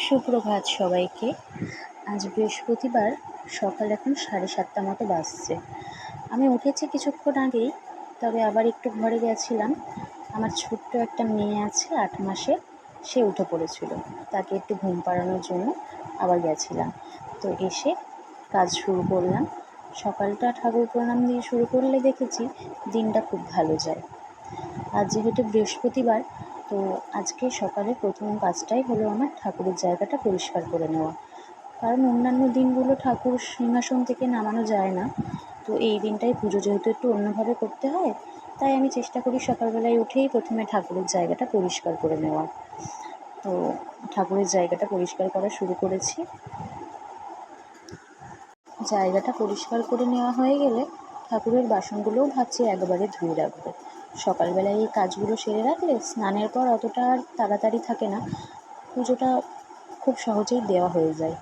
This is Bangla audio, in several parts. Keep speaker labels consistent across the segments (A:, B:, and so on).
A: সুপ্রভাত সবাইকে। আজ বৃহস্পতিবার, সকাল এখন 7:30 মতো বাজছে। আমি উঠেছি কিছুক্ষণ আগেই, তবে আবার একটু ঘরে গেছিলাম। আমার ছোট্ট একটা মেয়ে আছে 8 মাসের, সে উঠে পড়েছিল, তাকে একটু ঘুম পাড়ানোর জন্য আবার গেছিলাম। তো এসে কাজ শুরু করলাম। সকালটা ঠাকুর প্রণাম দিয়ে শুরু করলে দেখেছি দিনটা খুব ভালো যায়। আজ যেহেতু বৃহস্পতিবার, তো আজকে সকালে প্রথম কাজটাই হলো আমার ঠাকুরের জায়গাটা পরিষ্কার করে নেওয়া। কারণ অন্যান্য দিনগুলো ঠাকুর সিংহাসন থেকে নামানো যায় না, তো এই দিনটাই পুজো যেহেতু একটু অন্যভাবে করতে হয়, তাই আমি চেষ্টা করি সকালবেলায় উঠেই প্রথমে ঠাকুরের জায়গাটা পরিষ্কার করে নেওয়া। তো ঠাকুরের জায়গাটা পরিষ্কার করা শুরু করেছি। জায়গাটা পরিষ্কার করে নেওয়া হয়ে গেলে ঠাকুরের বাসনগুলোও ভাবছি একবারে ধুয়ে রাখবো। সকালবেলায় এই কাজগুলো সেরে রাখলে স্নানের পর অতটা আর তাড়াতাড়ি থাকে না, পুজোটা খুব সহজেই দেওয়া হয়ে যায়।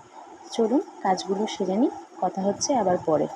A: চলুন কাজগুলো সেরে নিই, কথা হচ্ছে আবার পরে।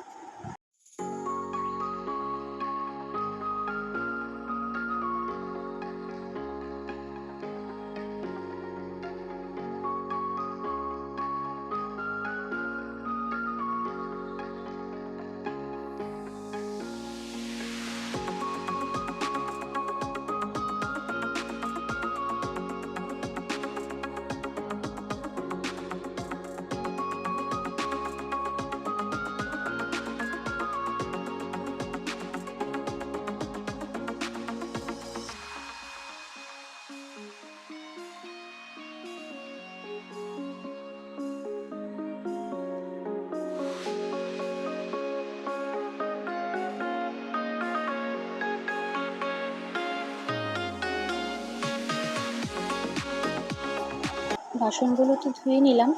A: বাসনগুলো তো ধুয়ে নিলাম।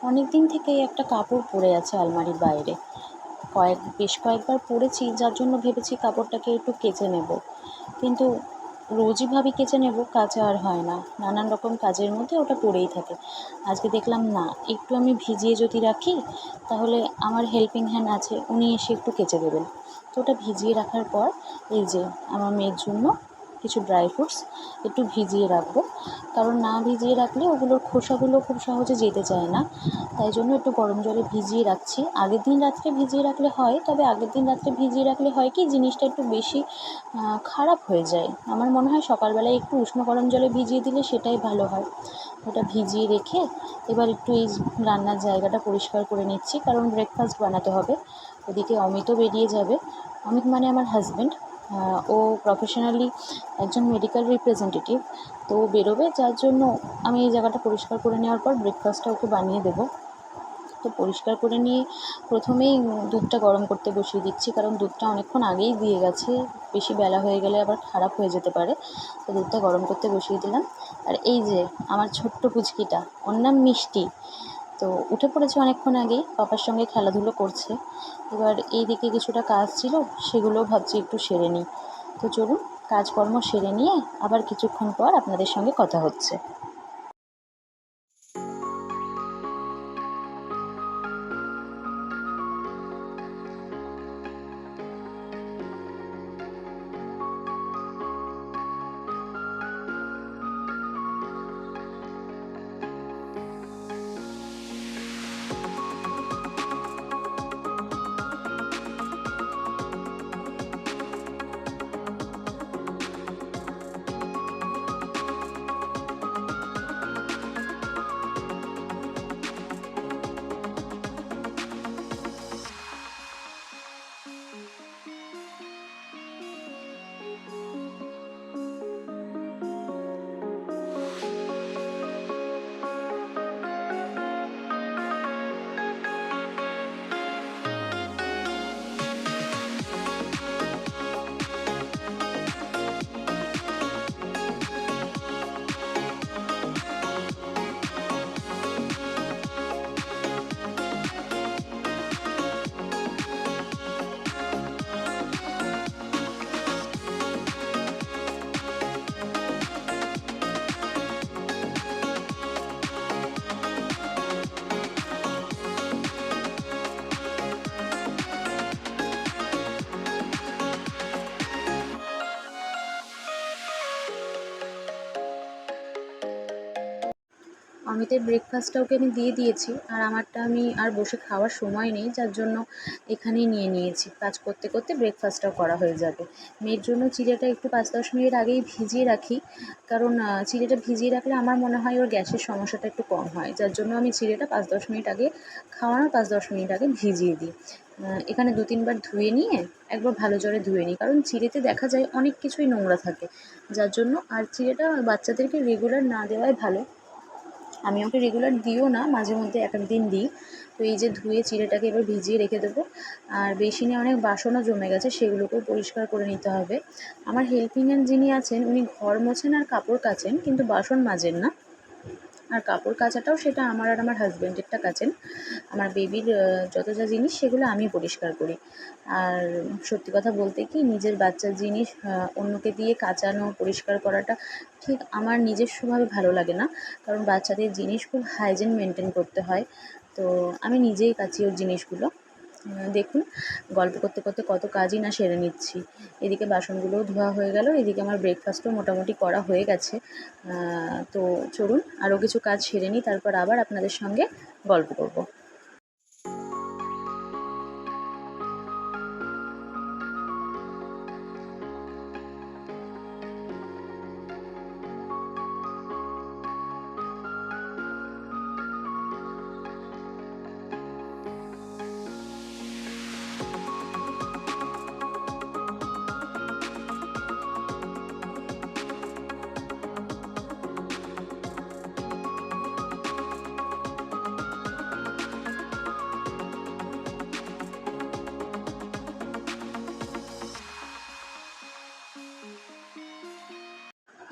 A: অনেক দিন থেকেই একটা কাপড় পরে আছে আলমারির বাইরে, বেশ কয়েকবার পরেছি, যার জন্য ভেবেছি কাপড়টাকে একটু কেচে নেব। কিন্তু রোজই ভাবি কেচে নেব, কাচা আর হয় না, নানান রকম কাজের মধ্যে ওটা পড়েই থাকে। আজকে দেখলাম না, একটু আমি ভিজিয়ে যদি রাখি তাহলে আমার হেল্পিং হ্যান্ড আছে, উনি এসে একটু কেচে দেবেন। তো ওটা ভিজিয়ে রাখার পর এই যে আমার মেয়ের জন্য কিছু ড্রাই ফ্রুটস একটু ভিজিয়ে রাখবো, কারণ না ভিজিয়ে রাখলে ওগুলোর খোসাগুলো খুব সহজে যেতে চায় না, তাই জন্য একটু গরম জলে ভিজিয়ে রাখছি। আগের দিন রাত্রে ভিজিয়ে রাখলে হয়, তবে আগের দিন রাত্রে ভিজিয়ে রাখলে হয় কি, জিনিসটা একটু বেশি খারাপ হয়ে যায়। আমার মনে হয় সকালবেলায় একটু উষ্ণ গরম জলে ভিজিয়ে দিলে সেটাই ভালো হয়। ওটা ভিজিয়ে রেখে এবার একটু এই রান্নার জায়গাটা পরিষ্কার করে নিচ্ছি, কারণ ব্রেকফাস্ট বানাতে হবে। ওদিকে অমিতও বেরিয়ে যাবে। অমিত মানে আমার হাজব্যান্ড। ও প্রফেশনালি একজন মেডিকেল রিপ্রেজেন্টেটিভ, তো ও বেরোবে, যার জন্য আমি এই জায়গাটা পরিষ্কার করে নেওয়ার পর ব্রেকফাস্টটা ওকে বানিয়ে দেবো। তো পরিষ্কার করে নিয়ে প্রথমেই দুধটা গরম করতে বসিয়ে দিচ্ছি, কারণ দুধটা অনেকক্ষণ আগেই দিয়ে গেছে, বেশি বেলা হয়ে গেলে আবার খারাপ হয়ে যেতে পারে। তো দুধটা গরম করতে বসিয়ে দিলাম। আর এই যে আমার ছোট্ট পুচকিটা, ওর নাম মিষ্টি, তো উঠে পড়েছে অনেকক্ষণ আগেই, পাপার সঙ্গে খেলাধুলো করছে। এবার এই দিকে কিছুটা কাজ ছিল, সেগুলো ভাবছি একটু সেরে নিই। তো চলুন কাজকর্ম সেরে নিয়ে আবার কিছুক্ষণ পর আপনাদের সঙ্গে কথা হচ্ছে। অমিতের ব্রেকফাস্টটা ওকে আমি দিয়ে দিয়েছি, আর আমারটা আমি আর বসে খাওয়ার সময় নেই, যার জন্য এখানেই নিয়ে নিয়েছি। কাজ করতে করতে ব্রেকফাস্টটাও করা হয়ে যাবে। মেয়ের জন্য চিড়েটা একটু 5-10 মিনিট আগেই ভিজিয়ে রাখি, কারণ চিড়েটা ভিজিয়ে রাখলে আমার মনে হয় ওর গ্যাসের সমস্যাটা একটু কম হয়, যার জন্য আমি চিড়েটা 5-10 মিনিট আগে, খাওয়ানোর 5-10 মিনিট আগে ভিজিয়ে দিই। এখানে 2-3 বার ধুয়ে নিয়ে একবার ভালো জলে ধুয়ে নিই, কারণ চিড়েতে দেখা যায় অনেক কিছুই নোংরা থাকে, যার জন্য। আর চিড়েটা বাচ্চাদেরকে রেগুলার না দেওয়াই ভালো। আমি ওকে রেগুলার দিও না, মাঝে মধ্যে এক দিন দিই। তো এই যে ধুয়ে চিড়েটাকে এবার ভিজিয়ে রেখে দেবো। আর বেসিনে অনেক বাসনও জমে গেছে, সেগুলোকেও পরিষ্কার করে নিতে হবে। আমার হেল্পিং হ্যান্ড যিনি আছেন উনি ঘর মোছেন আর কাপড় কাচেন, কিন্তু বাসন মাজেন না। আর কাপড় কাচাটাও সেটা আমার আর আমার হাজব্যান্ডেরটা কাচেন। আমার বেবির যত যা জিনিস সেগুলো আমি পরিষ্কার করি। আর সত্যি কথা বলতে কি, নিজের বাচ্চার জিনিস অন্যকে দিয়ে কাচানো পরিষ্কার করাটা ঠিক আমার নিজস্বভাবে ভালো লাগে না, কারণ বাচ্চাদের জিনিস খুব হাইজিন মেনটেন করতে হয়। তো আমি নিজেই কাচি ওর জিনিসগুলো। দেখুন, গল্প করতে করতে কত কাজই না সেরে নিচ্ছি। এদিকে বাসনগুলোও ধোয়া হয়ে গেল, এদিকে আমার ব্রেকফাস্টও মোটামুটি করা হয়ে গেছে। তো চলুন আরও কিছু কাজ সেরে নিই, তারপর আবার আপনাদের সঙ্গে গল্প করব।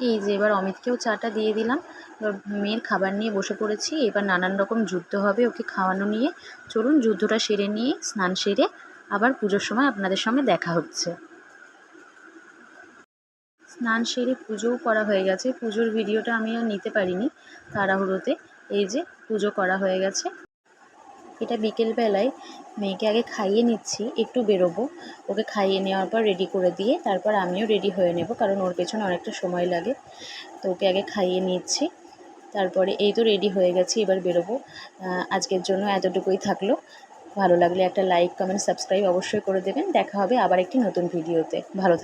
A: এই যে এবার অমিতকেও চাটা দিয়ে দিলাম। এবার মেয়ের খাবার নিয়ে বসে পড়েছি। এবার নানান রকম যুদ্ধ হবে ওকে খাওয়ানো নিয়ে। চলুন যুদ্ধটা সেরে নিয়ে স্নান সেরে আবার পুজোর সময় আপনাদের সঙ্গে দেখা হচ্ছে। স্নান সেরে পুজোও করা হয়ে গেছে। পুজোর ভিডিওটা আমি আর নিতে পারিনি তাড়াহুড়োতে। এই যে পুজো করা হয়ে গেছে। এটা বিকেলবেলায় মেয়েকে আগে খাইয়ে নিচ্ছি, একটু বেরোবো। ওকে খাইয়ে নেওয়ার পর রেডি করে দিয়ে তারপর আমিও রেডি হয়ে নেব, কারণ ওর পেছনে অনেকটা সময় লাগে। তো ওকে আগে খাইয়ে নিচ্ছি, তারপরে এই তো রেডি হয়ে গেছি, এবার বেরোবো। আজকের জন্য এতটুকুই থাকলো। ভালো লাগলে একটা লাইক, কমেন্ট, সাবস্ক্রাইব অবশ্যই করে দেবেন। দেখা হবে আবার একটি নতুন ভিডিওতে। ভালো থাকবেন।